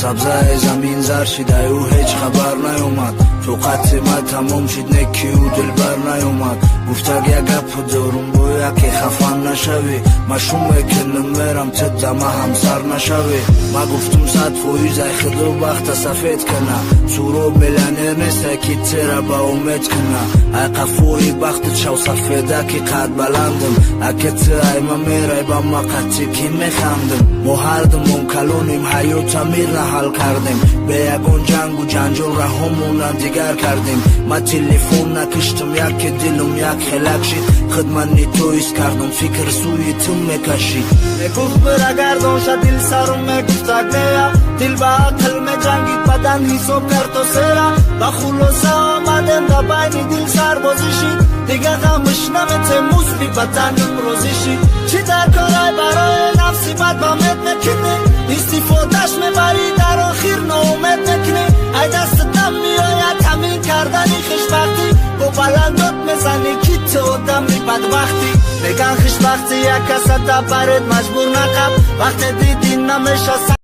سبزه زمین زر شده او هیچ خبر نیومد تو قطع ما تمام شد نکی و دل بر نیومد گفت اگه گپ دارم باید که خفن نشوی مشروم کنم میرم تده ما همسر نشوی ما گفتم 100% خدا وقت سفید کنه سورو میلانر نیست که تیره با امید کنه ای قفوی وقت شو سفیده که قد بلندم اگه تیره ما میره با ما قطعی که میخندم ما هر دمون کلونیم حیات میر حل کردیم به یکون جنگ و جنجال را همونم دیگر کردیم ما تلفن نکشتم یک دلم یک خلق شد خدمانی تویست کردم فکر سوی تو میکشید گفت برگردان شد دل سرم میگفت اگنیا دل با عقل میجنگید بدن حساب کرد و سیرا با خلوصه آمدن دا بین دل سر بازی شید دیگه غمش نمیته موز بی بدنم روزی شید چی در کارای برای نفسی بد با مد میکنی استفادهش میبری در آخر ناامد میکنی ای دست دم میآید همین کردنی خوشبختی با بلندات میزنی که تو دمی بدبختی بگن خوشبختی یک کس تا برد مجبور نقب وقت دیدی نمیشه